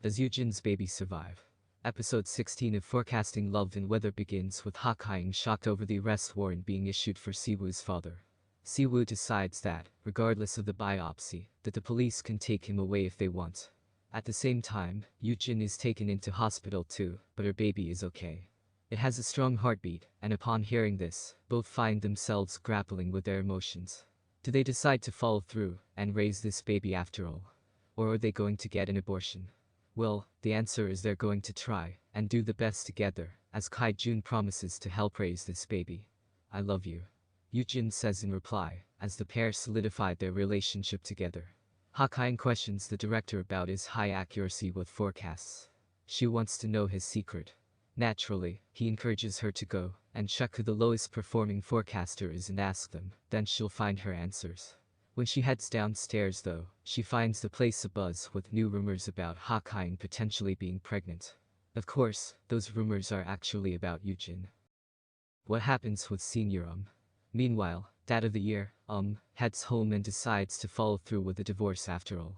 Does Yu-Jin's baby survive? Episode 16 of Forecasting Love and Weather begins with Ha-Kyung shocked over the arrest warrant being issued for Si-Woo's father. Si-Woo decides that, regardless of the biopsy, that the police can take him away if they want. At the same time, Yu-Jin is taken into hospital too, but her baby is okay. It has a strong heartbeat, and upon hearing this, both find themselves grappling with their emotions. Do they decide to follow through and raise this baby after all? Or are they going to get an abortion? Well, the answer is they're going to try and do the best together, as Tae-Kyung promises to help raise this baby. I love you, Yu-Jin says in reply, as the pair solidified their relationship together. Ha-Kyung questions the director about his high accuracy with forecasts. She wants to know his secret. Naturally, he encourages her to go and check who the lowest performing forecaster is and ask them, then she'll find her answers. When she heads downstairs though, she finds the place abuzz with new rumors about Ha-Kyung potentially being pregnant. Of course, those rumors are actually about Yu-Jin. What happens with Senior Meanwhile, Dad of the Year, heads home and decides to follow through with the divorce after all.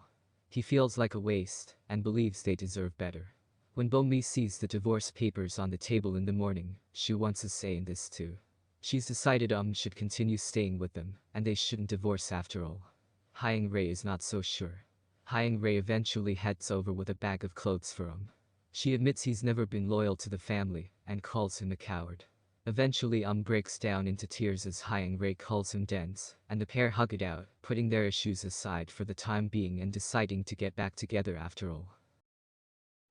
He feels like a waste, and believes they deserve better. When Bo-mi sees the divorce papers on the table in the morning, she wants a say in this too. She's decided should continue staying with them, and they shouldn't divorce after all. Ha-Kyung is not so sure. Ha-Kyung eventually heads over with a bag of clothes for She admits he's never been loyal to the family, and calls him a coward. Eventually breaks down into tears as Ha-Kyung calls him dense, and the pair hug it out, putting their issues aside for the time being and deciding to get back together after all.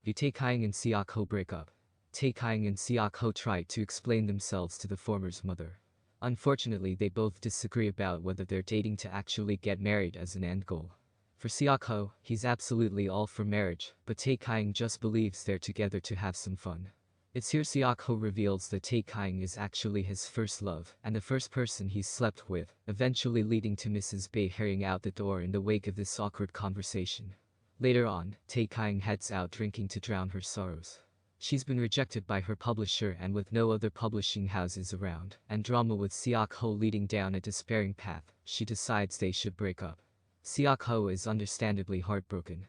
Do Tae-Kyung and Seok-Ho break up? Tae-Kyung and Seok-Ho try to explain themselves to the former's mother. Unfortunately, they both disagree about whether they're dating to actually get married as an end goal. For Seok-Ho, he's absolutely all for marriage, but Tae-Kyung just believes they're together to have some fun. It's here Seok-Ho reveals that Tae-Kyung is actually his first love and the first person he's slept with, eventually leading to Mrs. Bae hurrying out the door in the wake of this awkward conversation. Later on, Tae-Kyung heads out drinking to drown her sorrows. She's been rejected by her publisher and with no other publishing houses around, and drama with Seok-Ho leading down a despairing path, she decides they should break up. Seok-Ho is understandably heartbroken.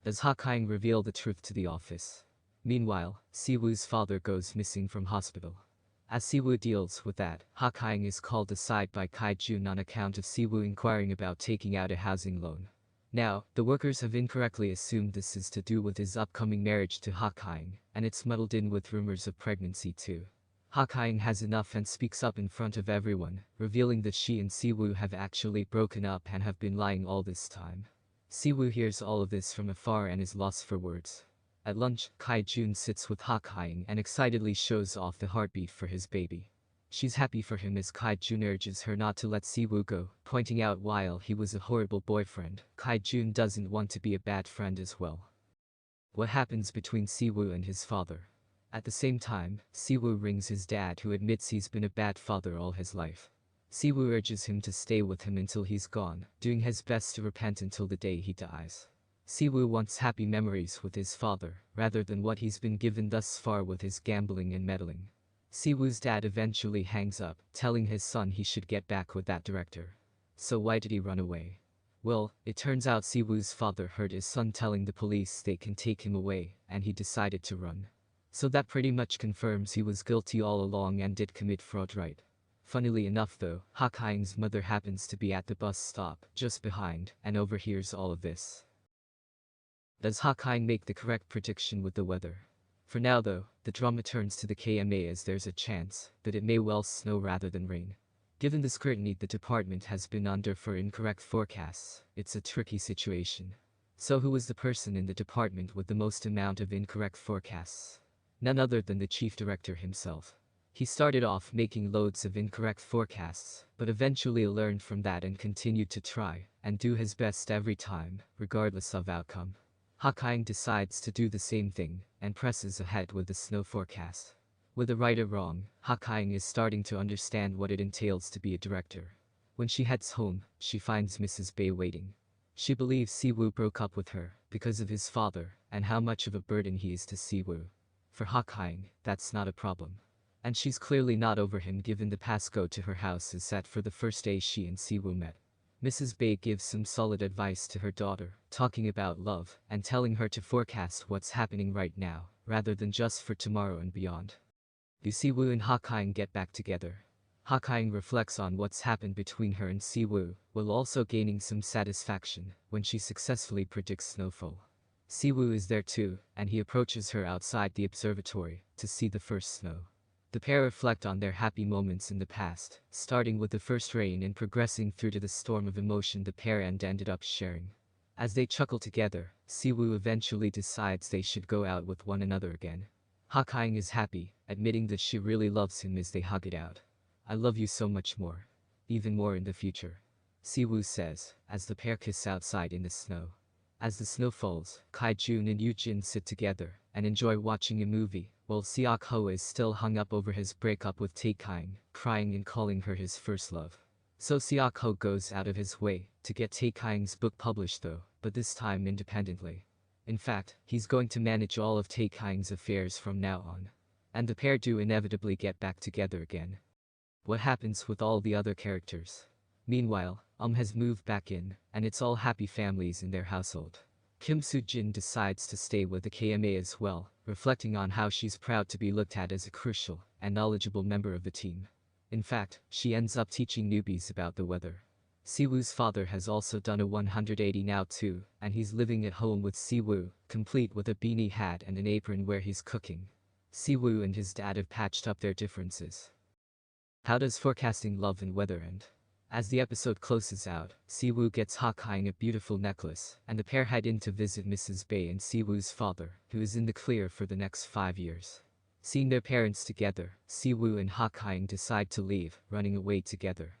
Does Ha-Kyung reveal the truth to the office? Meanwhile, Si-Woo's father goes missing from hospital. As Si-Woo deals with that, Ha-Kyung is called aside by Tae-Kyung on account of Si-Woo inquiring about taking out a housing loan. Now, the workers have incorrectly assumed this is to do with his upcoming marriage to Ha-Kyung, and it's muddled in with rumors of pregnancy too. Ha-Kyung has enough and speaks up in front of everyone, revealing that she and Si-Woo have actually broken up and have been lying all this time. Si-Woo hears all of this from afar and is lost for words. At lunch, Tae-Kyung sits with Ha-Kyung and excitedly shows off the heartbeat for his baby. She's happy for him as Tae-Kyung urges her not to let Si-Woo go, pointing out while he was a horrible boyfriend, Tae-Kyung doesn't want to be a bad friend as well. What happens between Si-Woo and his father? At the same time, Si-Woo rings his dad who admits he's been a bad father all his life. Si-Woo urges him to stay with him until he's gone, doing his best to repent until the day he dies. Si-Woo wants happy memories with his father, rather than what he's been given thus far with his gambling and meddling. Si-Woo's dad eventually hangs up, telling his son he should get back with that director. So why did he run away? Well, it turns out Si-Woo's father heard his son telling the police they can take him away, and he decided to run. So that pretty much confirms he was guilty all along and did commit fraud, right? Funnily enough though, Ha-Kyung's mother happens to be at the bus stop, just behind, and overhears all of this. Does Ha-Kyung make the correct prediction with the weather? For now though, the drama turns to the KMA as there's a chance that it may well snow rather than rain. Given the scrutiny the department has been under for incorrect forecasts, it's a tricky situation. So who was the person in the department with the most amount of incorrect forecasts? None other than the chief director himself. He started off making loads of incorrect forecasts, but eventually learned from that and continued to try and do his best every time, regardless of outcome. Ha-Kyung decides to do the same thing, and presses ahead with the snow forecast. Whether right or wrong, Ha-Kyung is starting to understand what it entails to be a director. When she heads home, she finds Mrs. Bae waiting. She believes Si-Woo broke up with her because of his father, and how much of a burden he is to Si-Woo. For Ha-Kyung, that's not a problem. And she's clearly not over him given the pass go to her house is set for the first day she and Si-Woo met. Mrs. Bae gives some solid advice to her daughter, talking about love and telling her to forecast what's happening right now, rather than just for tomorrow and beyond. Si-Woo and Ha-Kyung get back together. Ha-Kyung reflects on what's happened between her and Si-Woo, while also gaining some satisfaction when she successfully predicts snowfall. Si-Woo is there too, and he approaches her outside the observatory to see the first snow. The pair reflect on their happy moments in the past, starting with the first rain and progressing through to the storm of emotion the pair ended up sharing. As they chuckle together, Si-Woo eventually decides they should go out with one another again. Ha-Kyung is happy, admitting that she really loves him as they hug it out. "I love you so much more. Even more in the future," Si-Woo says, as the pair kiss outside in the snow. As the snow falls, Tae-Kyung and Yu-Jin sit together and enjoy watching a movie, while Seok-Ho is still hung up over his breakup with Tae-Kyung, crying and calling her his first love. So Seok-Ho goes out of his way to get Tae-Kyung's book published though, but this time independently. In fact, he's going to manage all of Tae-Kyung's affairs from now on. And the pair do inevitably get back together again. What happens with all the other characters? Meanwhile, has moved back in, and it's all happy families in their household. Kim Soo-jin decides to stay with the KMA as well, reflecting on how she's proud to be looked at as a crucial and knowledgeable member of the team. In fact, she ends up teaching newbies about the weather. Si-Woo's father has also done a 180 now too, and he's living at home with Si-Woo, complete with a beanie hat and an apron where he's cooking. Si-Woo and his dad have patched up their differences. How does forecasting love and weather end? As the episode closes out, Si-Woo gets Ha-Kyung a beautiful necklace, and the pair head in to visit Mrs. Bae and Si-Woo's father, who is in the clear for the next 5 years. Seeing their parents together, Si-Woo and Ha-Kyung decide to leave, running away together.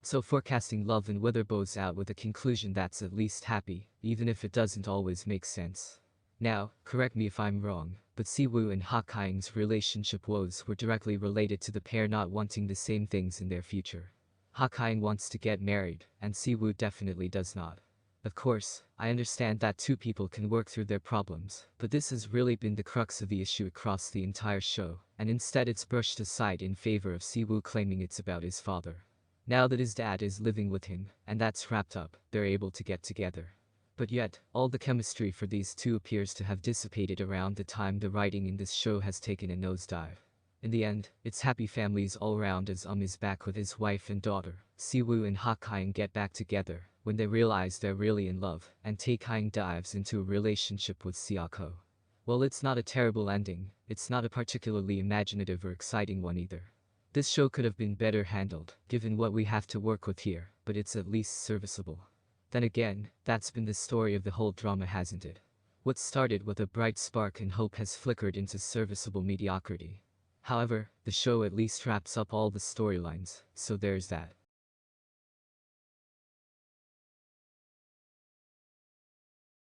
So forecasting love and weather bows out with a conclusion that's at least happy, even if it doesn't always make sense. Now, correct me if I'm wrong, but Si-Woo and Ha-Kyung's relationship woes were directly related to the pair not wanting the same things in their future. Ha-Kyung wants to get married, and Si-Woo definitely does not. Of course, I understand that two people can work through their problems, but this has really been the crux of the issue across the entire show, and instead it's brushed aside in favor of Si-Woo claiming it's about his father. Now that his dad is living with him, and that's wrapped up, they're able to get together. But yet, all the chemistry for these two appears to have dissipated around the time the writing in this show has taken a nosedive. In the end, it's happy families all around as is back with his wife and daughter. Si-Woo and Ha-Kyung get back together when they realize they're really in love, and Tae-Kyung dives into a relationship with Seok-Ho. Well, it's not a terrible ending, it's not a particularly imaginative or exciting one either. This show could have been better handled, given what we have to work with here, but it's at least serviceable. Then again, that's been the story of the whole drama, hasn't it? What started with a bright spark and hope has flickered into serviceable mediocrity. However, the show at least wraps up all the storylines, so there's that.